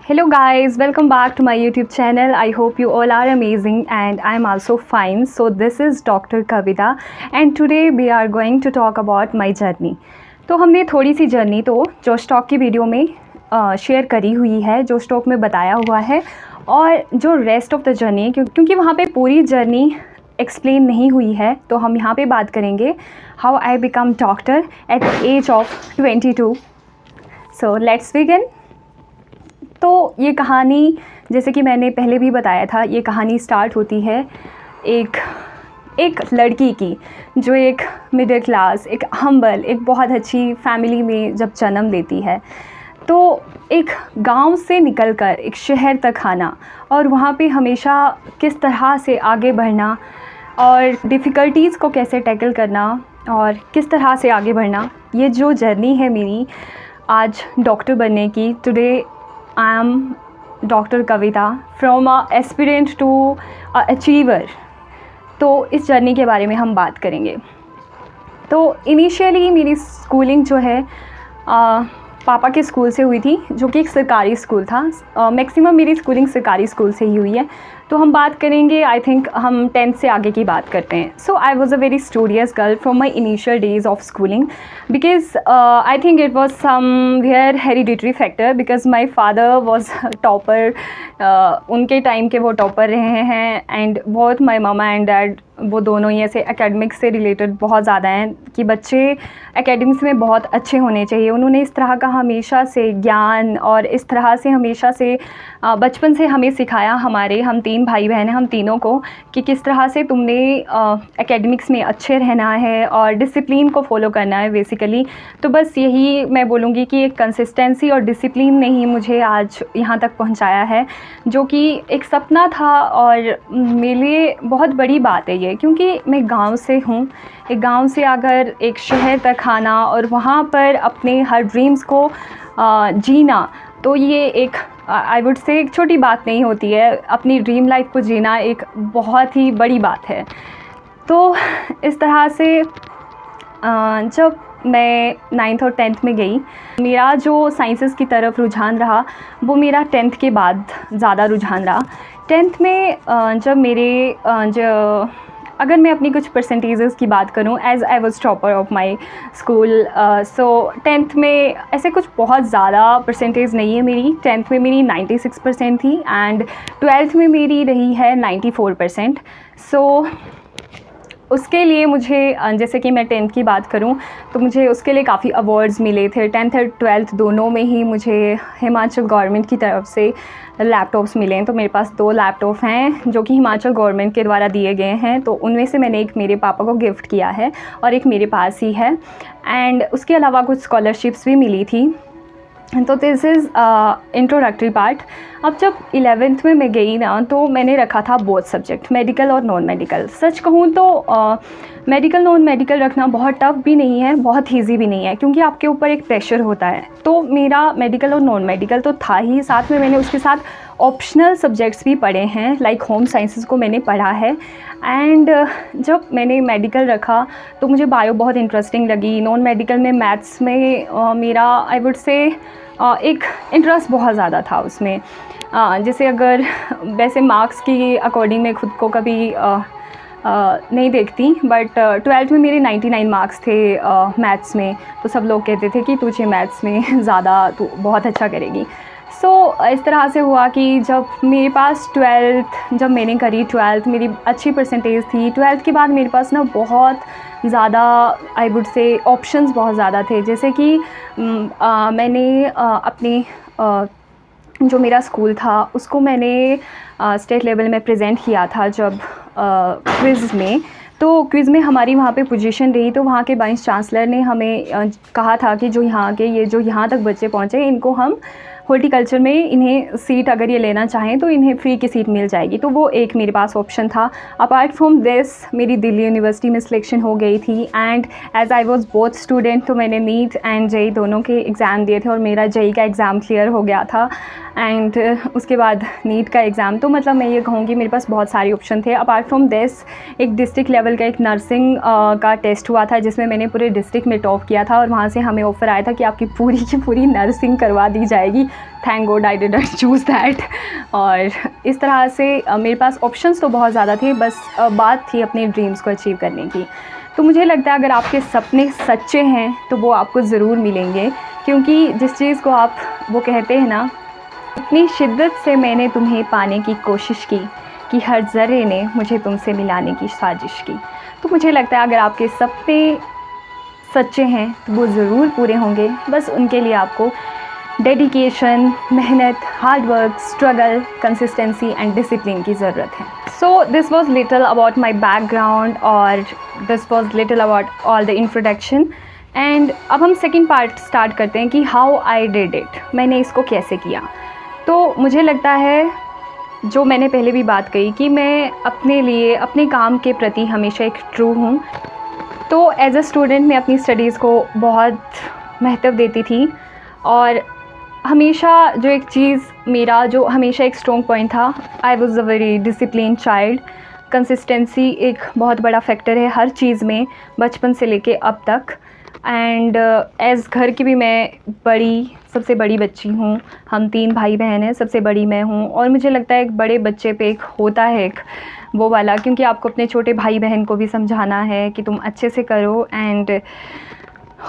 Hello guys, welcome back to my YouTube channel. I hope you all are amazing and I am also fine. So this is Dr. Kavita and today we are going to talk about my journey. तो हमने थोड़ी सी journey तो जोश talk की video में share करी हुई है, जोश टॉक में बताया हुआ है, और जो रेस्ट ऑफ द जर्नी क्योंकि वहाँ पे पूरी जर्नी एक्सप्लेन नहीं हुई है, तो हम यहाँ पे बात करेंगे how I become doctor at the age of 22. So let's begin. तो ये कहानी, जैसे कि मैंने पहले भी बताया था, ये कहानी स्टार्ट होती है एक लड़की की जो एक मिडिल क्लास, एक हम्बल, एक बहुत अच्छी फैमिली में जब जन्म लेती है. तो एक गांव से निकलकर एक शहर तक आना और वहाँ पे हमेशा किस तरह से आगे बढ़ना और डिफ़िकल्टीज़ को कैसे टैकल करना और किस तरह से आगे बढ़ना, ये जो जर्नी है मेरी आज डॉक्टर बनने की. Today I am Dr. Kavita from a aspirant to a achiever. तो इस जर्नी के बारे में हम बात करेंगे. तो इनिशियली मेरी स्कूलिंग जो है पापा के स्कूल से हुई थी, जो कि एक सरकारी स्कूल था. मैक्सिमम मेरी स्कूलिंग सरकारी स्कूल से ही हुई है. तो हम बात करेंगे, आई थिंक हम 10th से आगे की बात करते हैं. So I was a very studious girl from my initial days of schooling because I think it was somewhere hereditary factor because my father was topper. उनके टाइम के वो टॉपर रहे हैं and both my mama and dad, वो दोनों ही ऐसे academics से related बहुत ज़्यादा हैं कि बच्चे एकेडमिक्स में बहुत अच्छे होने चाहिए. उन्होंने इस तरह का हमेशा से ज्ञान और इस तरह से हमेशा से बचपन से हमें सिखाया, हम 3 भाई बहन हैं, हम तीनों को, कि किस तरह से तुमने एकेडमिक्स में अच्छे रहना है और डिसिप्लिन को फॉलो करना है बेसिकली. तो बस यही मैं बोलूँगी कि एक कंसिस्टेंसी और डिसिप्लिन ने ही मुझे आज यहाँ तक पहुँचाया है, जो कि एक सपना था और मेरे लिए बहुत बड़ी बात है ये, क्योंकि मैं गांव से हूँ. एक गांव से अगर एक शहर तक आना और वहाँ पर अपने हर ड्रीम्स को जीना, तो ये एक आई वुड से एक छोटी बात नहीं होती है. अपनी ड्रीम लाइफ को जीना एक बहुत ही बड़ी बात है. तो इस तरह से जब मैं 9th और 10th में गई, मेरा जो साइंसेस की तरफ रुझान रहा वो मेरा 10th के बाद ज़्यादा रुझान रहा. 10th में जब मेरे अगर मैं अपनी कुछ परसेंटेजेस की बात करूं, as I was topper of my school. So 10th में ऐसे कुछ बहुत ज़्यादा परसेंटेज नहीं है मेरी. 10th में मेरी 96% थी एंड 12th में मेरी रही है 94%. सो उसके लिए मुझे, जैसे कि मैं 10th की बात करूं, तो मुझे उसके लिए काफ़ी अवार्ड्स मिले थे. 10th और 12th दोनों में ही मुझे हिमाचल गवर्नमेंट की तरफ से लैपटॉप्स मिले हैं. तो मेरे पास 2 लैपटॉप हैं जो कि हिमाचल गवर्नमेंट के द्वारा दिए गए हैं. तो उनमें से मैंने एक मेरे पापा को गिफ्ट किया है और एक मेरे पास ही है. एंड उसके अलावा कुछ स्कॉलरशिप्स भी मिली थी. तो दिस इज़ इंट्रोडक्टरी पार्ट. अब जब 11th में मैं गई ना, तो मैंने रखा था बोथ सब्जेक्ट, मेडिकल और नॉन मेडिकल. सच कहूँ तो मेडिकल नॉन मेडिकल रखना बहुत टफ़ भी नहीं है, बहुत ईजी भी नहीं है, क्योंकि आपके ऊपर एक प्रेशर होता है. तो मेरा मेडिकल और नॉन मेडिकल तो था ही, साथ में मैंने उसके साथ ऑप्शनल सब्जेक्ट्स भी पढ़े हैं, लाइक होम साइंसेस को मैंने पढ़ा है. एंड जब मैंने मेडिकल रखा तो मुझे बायो बहुत इंटरेस्टिंग लगी. नॉन मेडिकल में मैथ्स में मेरा आई वुड से एक इंटरेस्ट बहुत ज़्यादा था उसमें. जैसे अगर वैसे मार्क्स की अकॉर्डिंग मैं खुद को कभी नहीं देखती, बट 12th में मेरे 99 मार्क्स थे मैथ्स में. तो सब लोग कहते थे कि तुझे मैथ्स में ज़्यादा, तू बहुत अच्छा करेगी. सो इस तरह से हुआ कि जब मेरे पास 12th, जब मैंने करी 12th, मेरी अच्छी परसेंटेज थी. 12th के बाद मेरे पास ना बहुत ज़्यादा आई वुड से ऑप्शंस बहुत ज़्यादा थे. जैसे कि मैंने अपनी जो मेरा स्कूल था उसको मैंने स्टेट लेवल में प्रेजेंट किया था जब क्विज़ में. तो क्विज़ में हमारी वहाँ पे पोजीशन रही. तो वहाँ के वाइस चांसलर ने हमें कहा था कि जो यहाँ तक बच्चे पहुँचे, इनको हम हॉर्टिकल्चर में इन्हें सीट अगर ये लेना चाहें तो इन्हें फ्री की सीट मिल जाएगी. तो वो एक मेरे पास ऑप्शन था. अपार्ट फ्रॉम दिस मेरी दिल्ली यूनिवर्सिटी में सिलेक्शन हो गई थी. And as I was both student, तो मैंने नीट एंड जेई दोनों के एग्ज़ाम दिए थे और मेरा जेई का एग्ज़ाम क्लियर हो गया था. एंड उसके बाद नीट का एग्ज़ाम. तो मतलब मैं ये कहूँगी मेरे पास बहुत सारे ऑप्शन थे. अपार्ट फ्रॉम दिस एक डिस्ट्रिक्ट लेवल का एक नर्सिंग का टेस्ट हुआ था जिसमें मैंने पूरे डिस्ट्रिक्ट में टॉप किया था और वहाँ से हमें ऑफ़र आया था कि आपकी पूरी की पूरी नर्सिंग करवा दी जाएगी. Thank God I didn't choose that. और इस तरह से मेरे पास ऑप्शंस तो बहुत ज़्यादा थे, बस बात थी अपने ड्रीम्स को अचीव करने की। तो मुझे लगता है अगर आपके सपने सच्चे हैं तो वो आपको ज़रूर मिलेंगे, क्योंकि जिस चीज़ को आप वो कहते हैं ना, इतनी शिद्दत से मैंने तुम्हें पाने की कोशिश की कि हर ज़र्रे ने मुझे तुमसे मिलाने की साजिश की। तो मुझे लगता है अगर आपके सपने सच्चे हैं तो वो ज़रूर पूरे होंगे, बस उनके लिए आपको डेडिकेशन, मेहनत, hard work, struggle, consistency and discipline की ज़रूरत है। So this was little about my background और this was little about all the introduction. And अब हम सेकेंड पार्ट स्टार्ट करते हैं कि हाउ आई डिड इट, मैंने इसको कैसे किया। तो मुझे लगता है, जो मैंने पहले भी बात कही, कि मैं अपने लिए, अपने काम के प्रति हमेशा एक ट्रू हूँ। तो एज अ स्टूडेंट मैं अपनी स्टडीज़ को बहुत महत्व देती थी, और हमेशा जो एक चीज़ मेरा जो हमेशा एक स्ट्रॉन्ग पॉइंट था, आई was a very discipline child. Consistency एक बहुत बड़ा फैक्टर है हर चीज़ में, बचपन से लेके अब तक। एंड एज़ घर की भी मैं सबसे बड़ी बच्ची हूँ। हम 3 भाई बहन हैं, सबसे बड़ी मैं हूँ। और मुझे लगता है एक बड़े बच्चे पे एक होता है एक वो वाला, क्योंकि आपको अपने छोटे भाई बहन को भी समझाना है कि तुम अच्छे से करो, and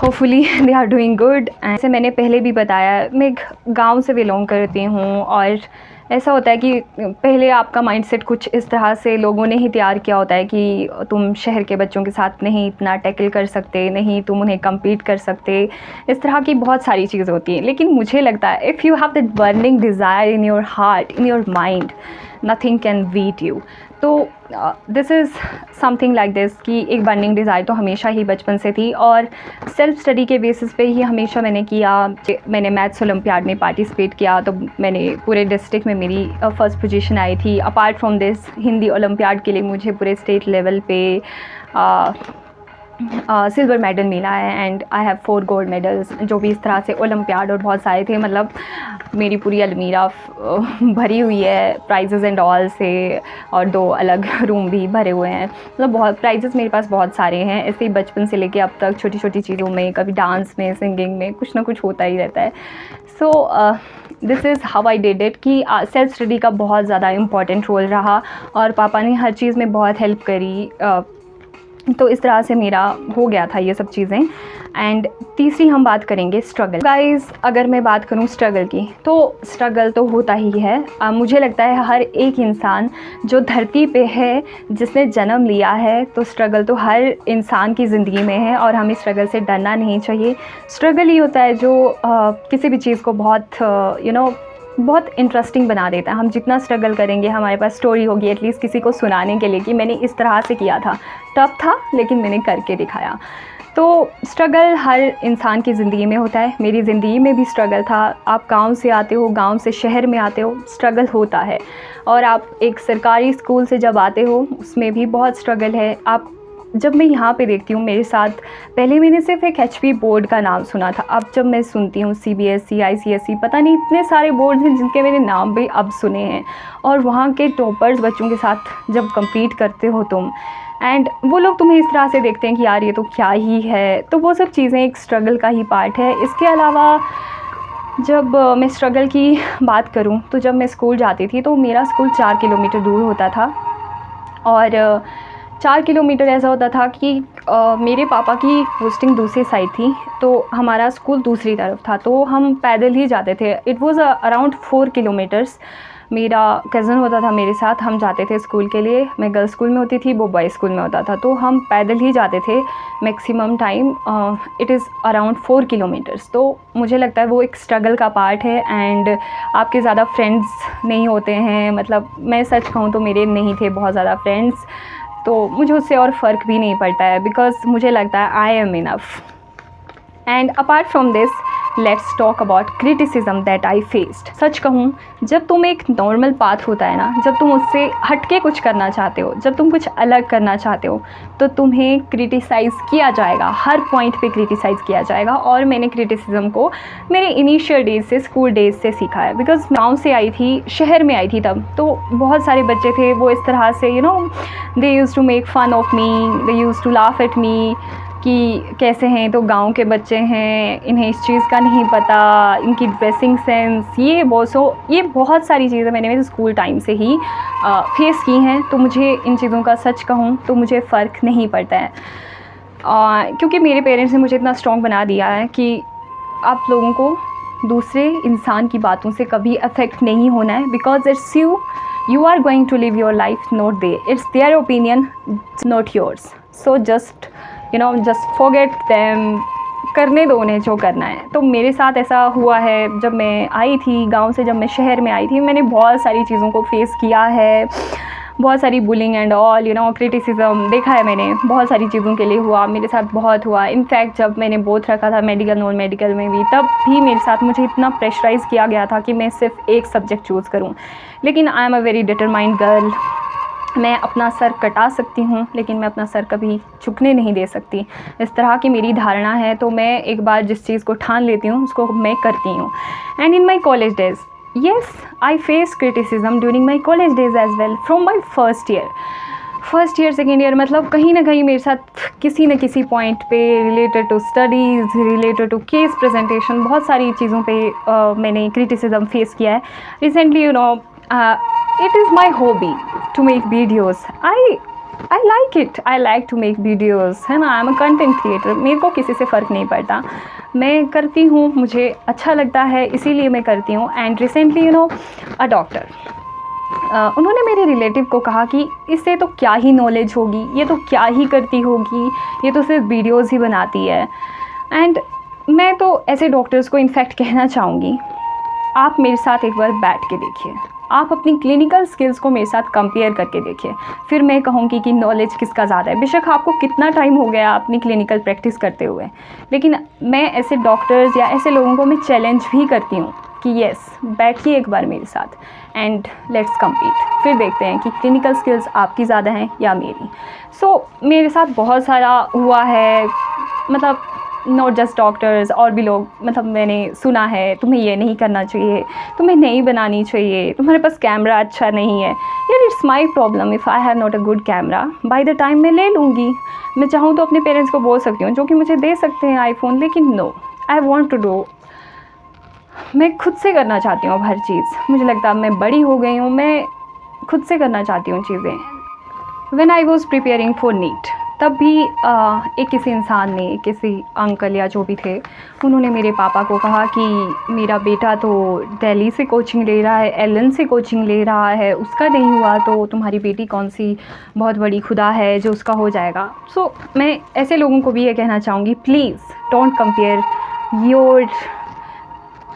hopefully they are doing good. ऐसे मैंने पहले भी बताया, मैं एक गाँव से बिलोंग करती हूँ, और ऐसा होता है कि पहले आपका माइंडसेट कुछ इस तरह से लोगों ने ही तैयार किया होता है कि तुम शहर के बच्चों के साथ नहीं इतना टैकल कर सकते, नहीं तुम उन्हें कम्पीट कर सकते, इस तरह की बहुत सारी चीज़ होती हैं। लेकिन मुझे लगता है if you have that burning desire in your heart, in your mind, nothing can beat you. तो this is something like this कि एक बर्निंग डिज़ायर तो हमेशा ही बचपन से थी, और सेल्फ़ स्टडी के बेसिस पे ही हमेशा मैंने किया। मैंने मैथ्स ओलंपियाड में पार्टिसिपेट किया, तो मैंने पूरे डिस्ट्रिक्ट में मेरी फर्स्ट पोजीशन आई थी। Apart from this, Hindi olympiad के लिए मुझे पूरे स्टेट लेवल पे सिल्वर मेडल मिला है, and I have 4 gold medals, जो भी इस तरह से ओलंपियाड और बहुत सारे थे। मतलब मेरी पूरी अलमीरा भरी हुई है प्राइजेज़ एंड ऑल से, और 2 अलग रूम भी भरे हुए हैं। मतलब बहुत प्राइजेज़ मेरे पास बहुत सारे हैं। ऐसे ही बचपन से लेके अब तक छोटी छोटी चीज़ों में, कभी डांस में, सिंगिंग में, कुछ ना कुछ होता ही रहता है। So this is how I did it कि सेल्फ स्टडी का बहुत ज़्यादा इम्पॉर्टेंट रोल रहा, और पापा ने हर चीज़ में बहुत हेल्प करी। तो इस तरह से मेरा हो गया था ये सब चीज़ें। एंड तीसरी हम बात करेंगे स्ट्रगल। गाइज़, अगर मैं बात करूँ स्ट्रगल की, तो स्ट्रगल तो होता ही है। मुझे लगता है हर एक इंसान जो धरती पे है, जिसने जन्म लिया है, तो स्ट्रगल तो हर इंसान की ज़िंदगी में है, और हमें स्ट्रगल से डरना नहीं चाहिए। स्ट्रगल ही होता है जो किसी भी चीज़ को बहुत बहुत इंटरेस्टिंग बना देता है। हम जितना स्ट्रगल करेंगे, हमारे पास स्टोरी होगी एटलीस्ट किसी को सुनाने के लिए कि मैंने इस तरह से किया था, टफ था लेकिन मैंने करके दिखाया। तो स्ट्रगल हर इंसान की ज़िंदगी में होता है। मेरी ज़िंदगी में भी स्ट्रगल था। आप गांव से आते हो, गांव से शहर में आते हो, स्ट्रगल होता है। और आप एक सरकारी स्कूल से जब आते हो, उसमें भी बहुत स्ट्रगल है। आप जब मैं यहाँ पे देखती हूँ मेरे साथ, पहले मैंने सिर्फ एक एचपी बोर्ड का नाम सुना था, अब जब मैं सुनती हूँ सीबीएसई, आईसीएसई, पता नहीं इतने सारे बोर्ड हैं जिनके मैंने नाम भी अब सुने हैं। और वहाँ के टॉपर्स बच्चों के साथ जब compete करते हो तुम, एंड वो लोग तुम्हें इस तरह से देखते हैं कि यार ये तो क्या ही है, तो वो सब चीज़ें एक स्ट्रगल का ही पार्ट है। इसके अलावा जब मैं स्ट्रगल की बात करूँ, तो जब मैं स्कूल जाती थी तो मेरा स्कूल 4 किलोमीटर दूर होता था, और 4 किलोमीटर ऐसा होता था कि मेरे पापा की पोस्टिंग दूसरी साइड थी, तो हमारा स्कूल दूसरी तरफ था, तो हम पैदल ही जाते थे। It was around 4 kilometres. मेरा कज़न होता था मेरे साथ, हम जाते थे स्कूल के लिए। मैं गर्ल्स स्कूल में होती थी, वो बॉयज़ स्कूल में होता था, तो हम पैदल ही जाते थे maximum time. It is around 4 kilometres. तो मुझे लगता है वो एक स्ट्रगल का पार्ट है। एंड आपके ज़्यादा फ्रेंड्स नहीं होते हैं, मतलब मैं सच कहूँ तो मेरे नहीं थे बहुत ज़्यादा फ्रेंड्स, तो मुझे उससे और फ़र्क भी नहीं पड़ता है, बिकॉज़ मुझे लगता है I am enough. And apart from this, let's talk about criticism that I faced. सच कहूँ, जब तुम एक नॉर्मल पाथ होता है ना, जब तुम उससे हटके कुछ करना चाहते हो, जब तुम कुछ अलग करना चाहते हो, तो तुम्हें क्रिटिसाइज़ किया जाएगा, हर पॉइंट पे क्रिटिसाइज़ किया जाएगा। और मैंने क्रिटिसिज्म को मेरे इनिशियल डेज से, स्कूल डेज से सीखा है, बिकॉज़ गाँव से आई थी, शहर में आई थी तब, तो बहुत सारे बच्चे थे वो इस तरह से they use to make fun of me, they use to laugh at me कि कैसे हैं, तो गांव के बच्चे हैं, इन्हें इस चीज़ का नहीं पता, इनकी ड्रेसिंग सेंस, ये बहुत सारी चीज़ें मैंने मेरे स्कूल टाइम से ही फेस की हैं। तो मुझे इन चीज़ों का सच कहूँ तो मुझे फ़र्क नहीं पड़ता है, क्योंकि मेरे पेरेंट्स ने मुझे इतना स्ट्रॉन्ग बना दिया है कि आप लोगों को दूसरे इंसान की बातों से कभी अफेक्ट नहीं होना है, because it's you are going to live your life, not they, it's their opinion, not yours. So just forget them, करने दो उन्हें जो करना है। तो मेरे साथ ऐसा हुआ है, जब मैं आई थी गांव से, जब मैं शहर में आई थी, मैंने बहुत सारी चीज़ों को फेस किया है, बहुत सारी बुलिंग एंड ऑल क्रिटिसिज्म देखा है मैंने, बहुत सारी चीज़ों के लिए हुआ, मेरे साथ बहुत हुआ। इनफैक्ट जब मैंने बोथ रखा था मेडिकल नॉन मेडिकल में भी, तब भी मेरे साथ मुझे इतना प्रेशराइज़ किया गया था कि मैं सिर्फ एक सब्जेक्ट चूज़ करूं। लेकिन I am a very determined girl. मैं अपना सर कटा सकती हूँ, लेकिन मैं अपना सर कभी झुकने नहीं दे सकती। इस तरह की मेरी धारणा है। तो मैं एक बार जिस चीज़ को ठान लेती हूँ उसको मैं करती हूँ। And in my college days, yes, I faced criticism during my college days as well, from my first year, second year, मतलब कहीं ना कहीं मेरे साथ किसी न किसी पॉइंट पे related to studies, related to case presentation, बहुत सारी चीज़ों पे मैंने क्रिटिसिज्म फेस किया है। Recently it is my hobby to make videos. I like it. I like to make videos, है ना। I am a content creator. मेरे को किसी से फ़र्क नहीं पड़ता, मैं करती हूँ, मुझे अच्छा लगता है, इसीलिए मैं करती हूँ। एंड रिसेंटली अ डॉक्टर, उन्होंने मेरे रिलेटिव को कहा कि इससे तो क्या ही नॉलेज होगी, ये तो क्या ही करती होगी, ये तो सिर्फ वीडियोज़ ही बनाती है। एंड मैं तो ऐसे डॉक्टर्स को इनफैक्ट कहना चाहूँगी, आप मेरे साथ एक बार बैठ के देखिए, आप अपनी क्लिनिकल स्किल्स को मेरे साथ कंपेयर करके देखिए, फिर मैं कहूँगी कि नॉलेज किसका ज़्यादा है। बेशक आपको कितना टाइम हो गया अपनी क्लिनिकल प्रैक्टिस करते हुए, लेकिन मैं ऐसे डॉक्टर्स या ऐसे लोगों को मैं चैलेंज भी करती हूँ कि येस, बैठिए एक बार मेरे साथ एंड लेट्स कम्पीट, फिर देखते हैं कि क्लिनिकल स्किल्स आपकी ज़्यादा हैं या मेरी। सो मेरे साथ बहुत सारा हुआ है, मतलब नॉट जस्ट डॉक्टर्स, और भी लोग, मतलब मैंने सुना है तुम्हें ये नहीं करना चाहिए, तुम्हें नहीं बनानी चाहिए, तुम्हारे पास कैमरा अच्छा नहीं है। यार it's my problem, if I have not a good camera, by the time मैं ले लूँगी। मैं चाहूँ तो अपने पेरेंट्स को बोल सकती हूँ, जो कि मुझे दे सकते हैं आईफोन, लेकिन no, I want to do, मैं खुद से करना चाहती हूँ अब हर चीज़। मुझे लगता है मैं बड़ी हो गई हूँ, मैं खुद से करना चाहती हूँ चीज़ें। When I was preparing for NEET, तब भी एक किसी इंसान ने, किसी अंकल या जो भी थे, उन्होंने मेरे पापा को कहा कि मेरा बेटा तो दिल्ली से कोचिंग ले रहा है, एलन से कोचिंग ले रहा है, उसका नहीं हुआ तो तुम्हारी बेटी कौन सी बहुत बड़ी खुदा है जो उसका हो जाएगा। सो मैं ऐसे लोगों को भी ये कहना चाहूँगी, please don't compare your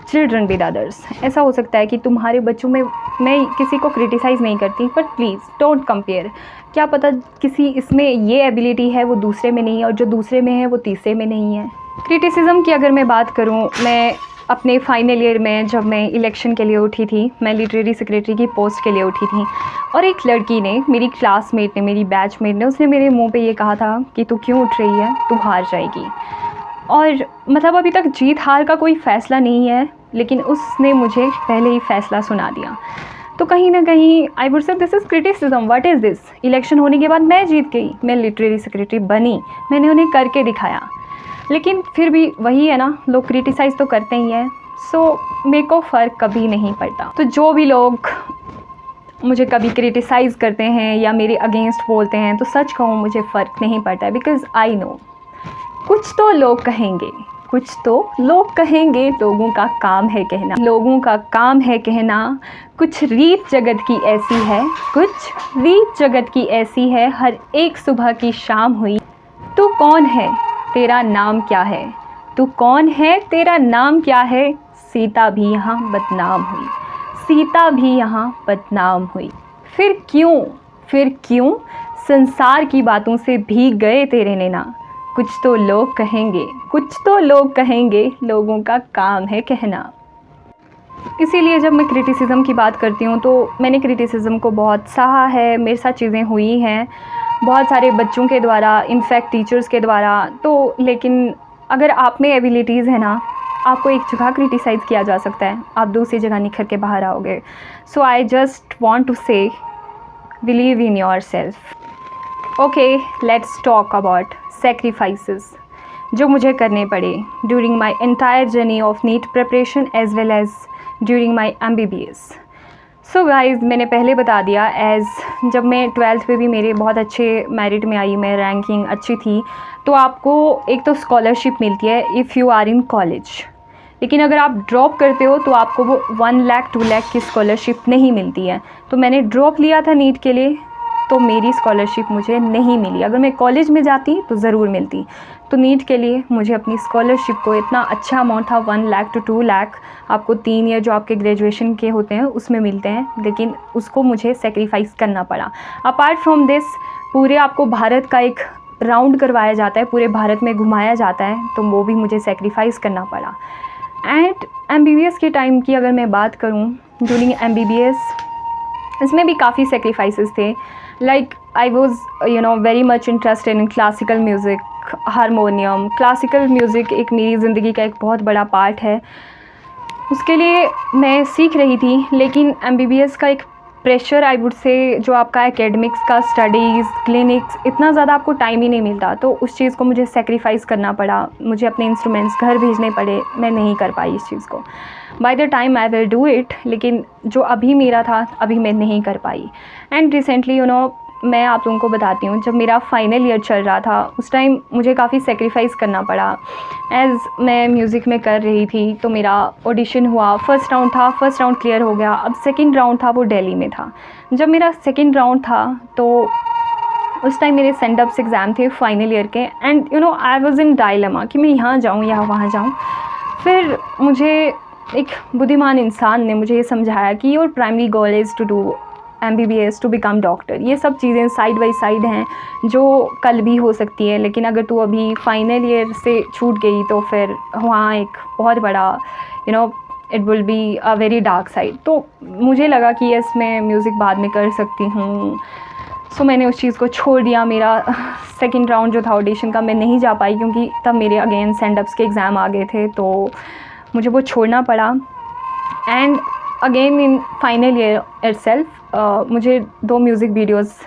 children with others. ऐसा हो सकता है कि तुम्हारे बच्चों में, मैं किसी को क्रिटिसाइज़ नहीं करती, बट प्लीज़ डोंट कंपेयर। क्या पता किसी इसमें ये एबिलिटी है वो दूसरे में नहीं है, और जो दूसरे में है वो तीसरे में नहीं है। क्रिटिसिज्म की अगर मैं बात करूं, मैं अपने फाइनल ईयर में जब मैं इलेक्शन के लिए उठी थी, मैं लिटरेरी सेक्रेटरी की पोस्ट के लिए उठी थी, और एक लड़की ने, मेरी क्लासमेट ने, मेरी बैचमेट ने, उसने मेरे मुँह पे ये कहा था कि तू क्यों उठ रही है, तू हार जाएगी। और मतलब अभी तक जीत हार का कोई फ़ैसला नहीं है, लेकिन उसने मुझे पहले ही फ़ैसला सुना दिया। तो कहीं ना कहीं I would say this is criticism. What is this? Election होने के बाद मैं जीत गई, मैं लिटरेरी सेक्रेटरी बनी, मैंने उन्हें करके दिखाया, लेकिन फिर भी वही है ना, लोग क्रिटिसाइज़ तो करते ही हैं। सो मेरे को फ़र्क कभी नहीं पड़ता। तो जो भी लोग मुझे कभी क्रिटिसाइज़ करते हैं या मेरे अगेंस्ट बोलते हैं, तो सच कहूँ मुझे फ़र्क नहीं पड़ता है, बिकॉज़ आई नो कुछ तो लोग कहेंगे, कुछ तो लोग कहेंगे, लोगों का काम है कहना, लोगों का काम है कहना। कुछ रीत जगत की ऐसी है, कुछ रीत जगत की ऐसी है, हर एक सुबह की शाम हुई। तू कौन है, तेरा नाम क्या है, तू कौन है, तेरा नाम क्या है। सीता भी यहाँ बदनाम हुई, सीता भी यहाँ बदनाम हुई। फिर क्यों संसार की बातों से भीग गए तेरे नैना। कुछ तो लोग कहेंगे, कुछ तो लोग कहेंगे, लोगों का काम है कहना। इसीलिए जब मैं क्रिटिसिज्म की बात करती हूँ, तो मैंने क्रिटिसिज्म को बहुत सहा है, मेरे साथ चीज़ें हुई हैं बहुत सारे बच्चों के द्वारा, इनफैक्ट टीचर्स के द्वारा। तो लेकिन अगर आप में एबिलिटीज़ है ना, आपको एक जगह क्रिटिसाइज़ किया जा सकता है, आप दूसरी जगह निखर के बाहर आओगे। So I just want to say, believe in yourself. Okay, let's talk about sacrifices. जो मुझे करने पड़े during my entire journey of NEET preparation as well as during my MBBS। So guys, मैंने पहले बता दिया एज़ जब मैं 12th में भी मेरे बहुत अच्छे मेरिट में आई, मैं रैंकिंग अच्छी थी, तो आपको एक तो स्कॉलरशिप मिलती है if you are in college. लेकिन अगर आप ड्रॉप करते हो तो आपको वो 1 लाख 2 लाख की स्कॉलरशिप नहीं मिलती है। तो मैंने ड्रॉप लिया था नीट के लिए, तो मेरी स्कॉलरशिप मुझे नहीं मिली। अगर मैं कॉलेज में जाती तो ज़रूर मिलती। तो नीट के लिए मुझे अपनी स्कॉलरशिप को इतना अच्छा अमाउंट था 1 लाख टू 2 लाख, आपको 3 ईयर जो आपके ग्रेजुएशन के होते हैं उसमें मिलते हैं, लेकिन उसको मुझे सेक्रीफाइस करना पड़ा। अपार्ट फ्रॉम दिस, पूरे आपको भारत का एक राउंड करवाया जाता है, पूरे भारत में घुमाया जाता है, तो वो भी मुझे सेक्रीफाइस करना पड़ा। एंड MBBS के टाइम की अगर मैं बात करूँ, ड्यूरिंग MBBS इसमें भी काफ़ी सेक्रीफाइसेस थे। Like I was very much interested in classical music, harmonium. Classical music एक मेरी ज़िंदगी का एक बहुत बड़ा पार्ट है, उसके लिए मैं सीख रही थी। लेकिन MBBS का एक प्रेशर, आई वुड से, जो आपका एकेडमिक्स का, स्टडीज़, क्लिनिक्स, इतना ज़्यादा आपको टाइम ही नहीं मिलता, तो उस चीज़ को मुझे सेक्रीफाइस करना पड़ा। मुझे अपने इंस्ट्रूमेंट्स घर भेजने पड़े, मैं नहीं कर पाई इस चीज़ को। By the time I will do it, लेकिन जो अभी मेरा था अभी मैं नहीं कर पाई। एंड रिसेंटली मैं आप लोगों को बताती हूँ, जब मेरा फाइनल ईयर चल रहा था उस टाइम मुझे काफ़ी सेक्रीफाइस करना पड़ा। एज़ मैं म्यूज़िक में कर रही थी, तो मेरा ऑडिशन हुआ, फर्स्ट राउंड था, फर्स्ट राउंड क्लियर हो गया। अब सेकंड राउंड था, वो दिल्ली में था। जब मेरा सेकंड राउंड था तो उस टाइम मेरे सेंडअप्स एग्ज़ाम थे फाइनल ईयर के, and I was in dilemma कि मैं यहाँ जाऊँ या वहाँ जाऊँ। फिर मुझे एक बुद्धिमान इंसान ने मुझे ये समझाया कि your primary goal is to do MBBS to become doctor. ये सब चीज़ें साइड बाई साइड हैं जो कल भी हो सकती है, लेकिन अगर तू अभी फाइनल ईयर से छूट गई तो फिर वहाँ एक बहुत बड़ा it will be a very dark side. तो मुझे लगा कि यस, मैं म्यूज़िक बाद में कर सकती हूँ। सो मैंने उस चीज़ को छोड़ दिया। मेरा सेकेंड राउंड जो था ऑडिशन का, मैं नहीं जा पाई क्योंकि तब मेरे अगेन सेंडअप्स के एग्ज़ाम आ गए थे, तो मुझे वो छोड़ना पड़ा। And again in final year itself मुझे 2 म्यूज़िक वीडियोस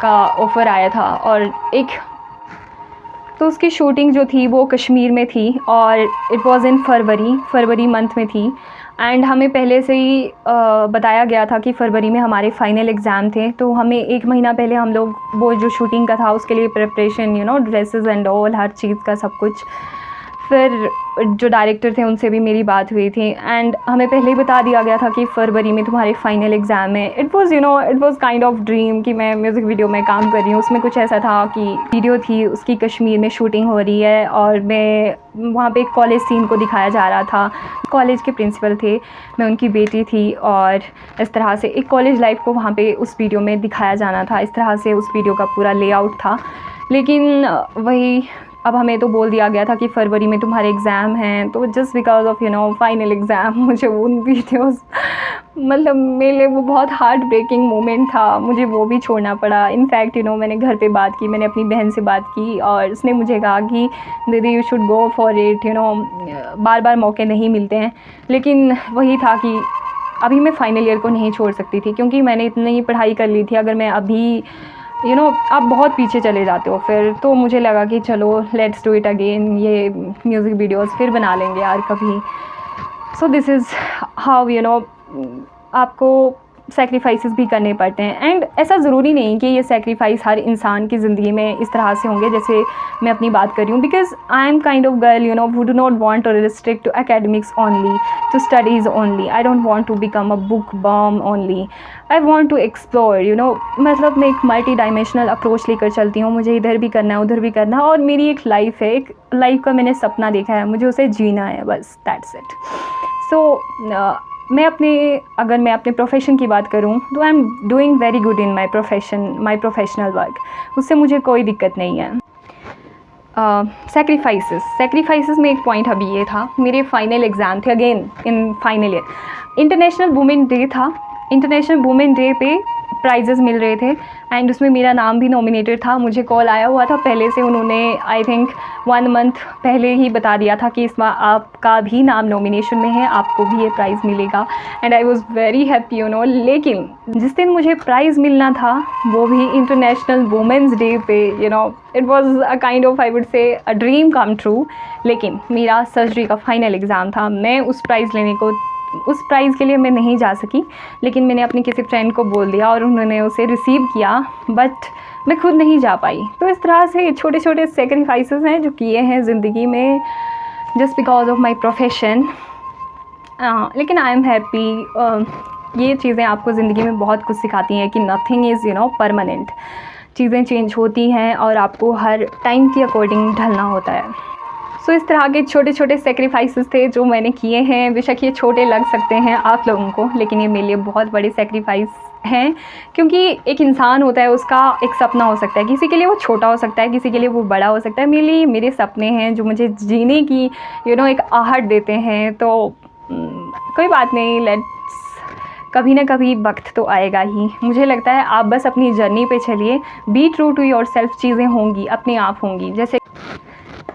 का ऑफ़र आया था, और एक तो उसकी शूटिंग जो थी वो कश्मीर में थी, और it was in February month में थी। एंड हमें पहले से ही बताया गया था कि फरवरी में हमारे फाइनल एग्ज़ाम थे, तो हमें 1 महीना पहले हम लोग वो जो शूटिंग का था उसके लिए प्रिपरेशन, ड्रेसेस एंड ऑल, हर चीज़ का सब कुछ। फिर जो डायरेक्टर थे उनसे भी मेरी बात हुई थी, एंड हमें पहले ही बता दिया गया था कि फरवरी में तुम्हारे फाइनल एग्ज़ाम है। It was kind of dream कि मैं म्यूज़िक वीडियो में काम कर रही हूँ। उसमें कुछ ऐसा था कि वीडियो थी उसकी, कश्मीर में शूटिंग हो रही है, और मैं वहाँ पे एक कॉलेज सीन को दिखाया जा रहा था। कॉलेज के प्रिंसिपल थे, मैं उनकी बेटी थी, और इस तरह से एक कॉलेज लाइफ को वहाँ पे उस वीडियो में दिखाया जाना था। इस तरह से उस वीडियो का पूरा लेआउट था। लेकिन वही, अब हमें तो बोल दिया गया था कि फरवरी में तुम्हारे एग्ज़ाम हैं, तो just because of final exam मुझे उन वीडियोस, मतलब मेरे लिए वो बहुत हार्ट ब्रेकिंग मोमेंट था, मुझे वो भी छोड़ना पड़ा। इनफैक्ट मैंने घर पे बात की, मैंने अपनी बहन से बात की, और उसने मुझे कहा कि दीदी you should go for it, बार बार मौके नहीं मिलते हैं। लेकिन वही था कि अभी मैं फ़ाइनल ईयर को नहीं छोड़ सकती थी, क्योंकि मैंने इतनी पढ़ाई कर ली थी। अगर मैं अभी आप बहुत पीछे चले जाते हो फिर, तो मुझे लगा कि चलो लेट्स डू इट अगेन, ये म्यूज़िक वीडियोस फिर बना लेंगे यार कभी। सो दिस इज़ हाउ आपको सेक्रीफाइसेस भी करने पड़ते हैं। एंड ऐसा ज़रूरी नहीं कि ये सेक्रीफाइस हर इंसान की ज़िंदगी में इस तरह से होंगे जैसे मैं अपनी बात कर रही हूँ, because I am kind of girl who do not want to restrict to academics only, to studies only. I don't want to become a book bum only, I want to explore मतलब मैं एक multi dimensional approach लेकर चलती हूँ। मुझे इधर भी करना है, उधर भी करना है, और मेरी एक लाइफ है, एक लाइफ का मैंने सपना देखा है, मुझे उसे जीना है, बस दैट्स इट। सो अगर मैं अपने प्रोफेशन की बात करूं तो I am doing very good in my professional work, उससे मुझे कोई दिक्कत नहीं है। सेक्रीफाइसेस में एक पॉइंट अभी ये था, मेरे फाइनल एग्ज़ाम थे again in final year, international women day था। इंटरनेशनल वुमेन डे पे प्राइजेस मिल रहे थे एंड उसमें मेरा नाम भी नॉमिनेटेड था। मुझे कॉल आया हुआ था पहले से, उन्होंने आई थिंक 1 मंथ पहले ही बता दिया था कि इस बार आपका भी नाम नॉमिनेशन में है, आपको भी ये प्राइज़ मिलेगा। And I was very happy you know. लेकिन जिस दिन मुझे प्राइज़ मिलना था वो भी इंटरनेशनल वुमेंस डे पे, you know it was a kind of I would say a dream come true. लेकिन मेरा सर्जरी का फाइनल एग्ज़ाम था, मैं उस प्राइज़ के लिए मैं नहीं जा सकी, लेकिन मैंने अपनी किसी फ्रेंड को बोल दिया और उन्होंने उसे रिसीव किया, बट मैं खुद नहीं जा पाई। तो इस तरह से छोटे छोटे सेक्रीफाइसेस हैं जो किए हैं ज़िंदगी में just because of my profession. लेकिन आई एम हैप्पी। ये चीज़ें आपको ज़िंदगी में बहुत कुछ सिखाती हैं कि nothing is you know permanent. चीज़ें चेंज होती हैं और आपको हर टाइम के अकॉर्डिंग ढलना होता है। सो इस तरह के छोटे छोटे सेक्रीफाइसेस थे जो मैंने किए हैं। बेशक ये छोटे लग सकते हैं आप लोगों को, लेकिन ये मेरे लिए बहुत बड़े सेक्रीफाइस हैं, क्योंकि एक इंसान होता है, उसका एक सपना हो सकता है, किसी के लिए वो छोटा हो सकता है, किसी के लिए वो बड़ा हो सकता है। मेरे लिए मेरे सपने हैं जो मुझे जीने की यू नो एक आहट देते हैं। तो कोई बात नहीं, लेट्स कभी ना कभी वक्त तो आएगा ही। मुझे लगता है आप बस अपनी जर्नी पे चलिए, be true to yourself. चीज़ें होंगी, अपने आप होंगी। जैसे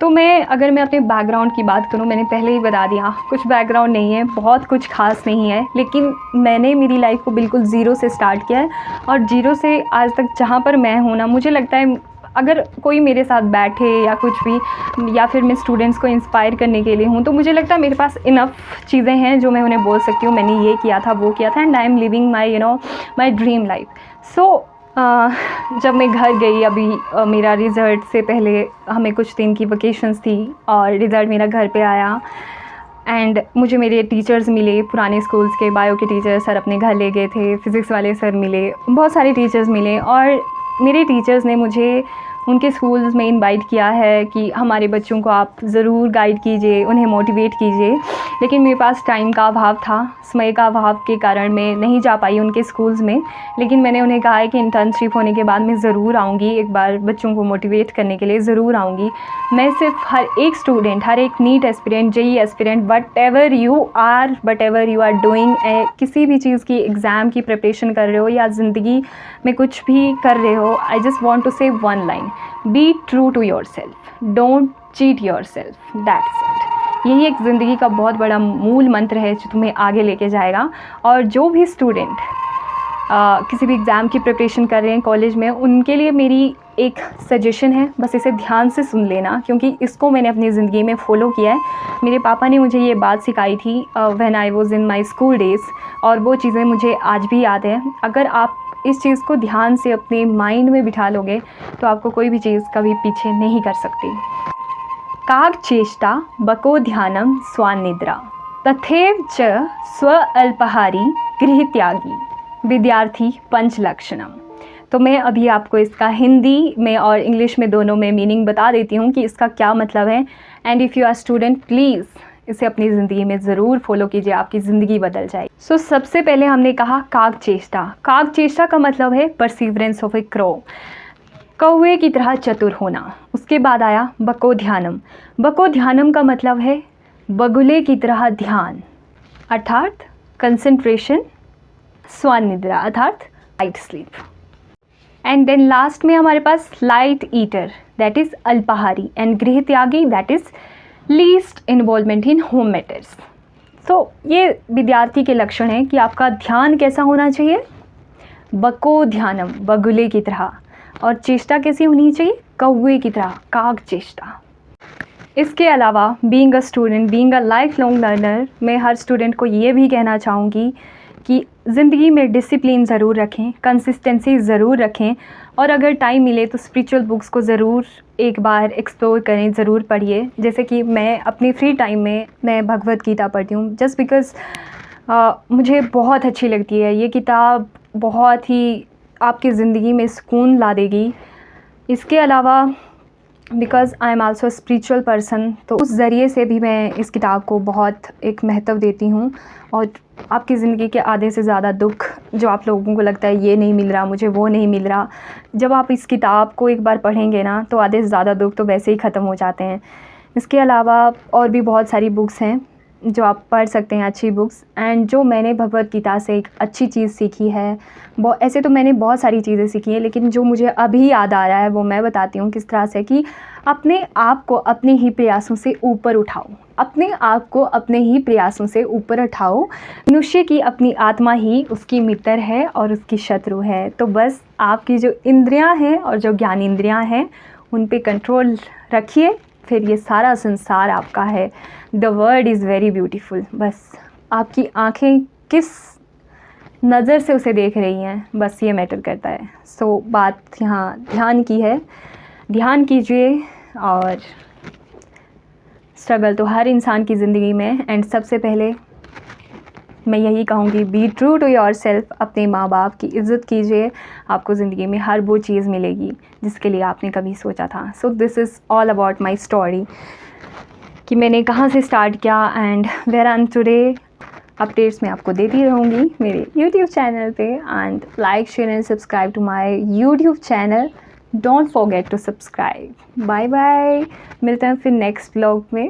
तो अगर मैं अपने बैकग्राउंड की बात करूँ, मैंने पहले ही बता दिया कुछ बैकग्राउंड नहीं है, बहुत कुछ खास नहीं है, लेकिन मैंने मेरी लाइफ को बिल्कुल ज़ीरो से स्टार्ट किया है और ज़ीरो से आज तक जहाँ पर मैं हूँ ना, मुझे लगता है अगर कोई मेरे साथ बैठे या कुछ भी, या फिर मैं स्टूडेंट्स को इंस्पायर करने के लिए हूँ, तो मुझे लगता है मेरे पास इनफ चीज़ें हैं जो मैं उन्हें बोल सकती हूँ मैंने ये किया था, वो किया था, and I am living my you know my dream life. So जब मैं घर गई, अभी मेरा रिज़ल्ट से पहले हमें कुछ दिन की वकेशंस थी और रिज़ल्ट मेरा घर पे आया एंड मुझे मेरे टीचर्स मिले, पुराने स्कूल्स के बायो के टीचर सर अपने घर ले गए थे, फ़िज़िक्स वाले सर मिले, बहुत सारे टीचर्स मिले और मेरे टीचर्स ने मुझे उनके स्कूल्स में इनवाइट किया है कि हमारे बच्चों को आप ज़रूर गाइड कीजिए, उन्हें मोटिवेट कीजिए। लेकिन मेरे पास टाइम का अभाव था, समय का अभाव के कारण मैं नहीं जा पाई उनके स्कूल्स में। लेकिन मैंने उन्हें कहा है कि इंटर्नशिप होने के बाद मैं ज़रूर आऊँगी, एक बार बच्चों को मोटिवेट करने के लिए ज़रूर आऊँगी। मैं सिर्फ हर एक स्टूडेंट, हर एक NEET aspirant, JEE aspirant, whatever you are doing, किसी भी चीज़ की एग्ज़ाम की प्रिपरेशन कर रहे हो या ज़िंदगी में कुछ भी कर रहे हो, I just want to say one line, be true to yourself, don't cheat yourself, that's it. यही एक ज़िंदगी का बहुत बड़ा मूल मंत्र है जो तुम्हें आगे लेके जाएगा। और जो भी स्टूडेंट किसी भी एग्ज़ाम की प्रिपरेशन कर रहे हैं कॉलेज में, उनके लिए मेरी एक सजेशन है, बस इसे ध्यान से सुन लेना, क्योंकि इसको मैंने अपनी ज़िंदगी में फ़ॉलो किया है। मेरे पापा ने मुझे ये बात सिखाई थी when I was in my school days, और वो चीज़ें मुझे आज भी याद है। अगर आप इस चीज़ को ध्यान से अपने माइंड में बिठा लोगे तो आपको कोई भी चीज़ कभी पीछे नहीं कर सकती। काग चेष्टा बको ध्यानम स्वानिद्रा तथैव च स्व अल्पहारी गृह त्यागी विद्यार्थी पंचलक्षणम। तो मैं अभी आपको इसका हिंदी में और इंग्लिश में दोनों में मीनिंग बता देती हूँ कि इसका क्या मतलब है। And if you are student, please इसे अपनी ज़िंदगी में ज़रूर फॉलो कीजिए, आपकी ज़िंदगी बदल जाएगी। सो सबसे पहले हमने कहा काग चेष्टा। काग चेष्टा का मतलब है परसिवरेंस ऑफ ए क्रो, कौवे की तरह चतुर होना। उसके बाद आया बको ध्यानम। बको ध्यानम का मतलब है बगुले की तरह ध्यान, अर्थात कंसंट्रेशन। स्वानिद्रा अर्थात light sleep. And then last में हमारे पास लाइट ईटर, दैट इज़ अल्पाहारी, एंड गृह त्यागी, that is least involvement in home matters. तो ये विद्यार्थी के लक्षण हैं कि आपका ध्यान कैसा होना चाहिए, बको ध्यानम, बगुले की तरह, और चेष्टा कैसी होनी चाहिए, कौवे की तरह, काग चेष्टा। इसके अलावा being a student, being a life long learner, मैं हर स्टूडेंट को ये भी कहना चाहूँगी कि ज़िंदगी में डिसिप्लिन ज़रूर रखें, कंसिस्टेंसी ज़रूर रखें, और अगर टाइम मिले तो स्पिरिचुअल बुक्स को ज़रूर एक बार एक्सप्लोर करें, ज़रूर पढ़िए। जैसे कि मैं अपने फ्री टाइम में मैं भगवत गीता पढ़ती हूँ, जस्ट बिकॉज़ मुझे बहुत अच्छी लगती है। ये किताब बहुत ही आपकी ज़िंदगी में सुकून ला देगी। इसके अलावा because I am also spiritual person, तो उस ज़रिए से भी मैं इस किताब को बहुत एक महत्व देती हूँ। और आपकी ज़िंदगी के आधे से ज़्यादा दुख जो आप लोगों को लगता है ये नहीं मिल रहा, मुझे वो नहीं मिल रहा, जब आप इस किताब को एक बार पढ़ेंगे ना तो आधे से ज़्यादा दुख तो वैसे ही ख़त्म हो जाते हैं। इसके अलावा और भी बहुत सारी बुक्स हैं जो आप पढ़ सकते हैं अच्छी बुक्स। एंड जो मैंने भगवत गीता से एक अच्छी चीज़ सीखी है, वो ऐसे तो मैंने बहुत सारी चीज़ें सीखी हैं, लेकिन जो मुझे अभी याद आ रहा है वो मैं बताती हूँ किस तरह से, कि अपने आप को अपने ही प्रयासों से ऊपर उठाओ, अपने आप को अपने ही प्रयासों से ऊपर उठाओ। मनुष्य की अपनी आत्मा ही उसकी मित्र है और उसकी शत्रु है। तो बस आपकी जो इंद्रियां हैं और जो ज्ञानेंद्रियां हैं उन पे कंट्रोल रखिए, फिर ये सारा संसार आपका है। The world is very beautiful. बस आपकी आँखें किस नज़र से उसे देख रही हैं, बस ये मैटर करता है। सो बात यहाँ ध्यान की है, ध्यान कीजिए। और स्ट्रगल तो हर इंसान की ज़िंदगी में। एंड सबसे पहले मैं यही कहूँगी, be true to yourself. अपने माँ बाप की इज़्ज़त कीजिए, आपको ज़िंदगी में हर वो चीज़ मिलेगी जिसके लिए आपने कभी सोचा था। So this is all about my story, कि मैंने कहाँ से स्टार्ट किया and where I am today. Updates मैं आपको देती रहूँगी मेरे यूट्यूब चैनल पे। And like, share and subscribe to my YouTube channel. Don't forget to subscribe. Bye bye, मिलते हैं फिर नेक्स्ट व्लॉग में।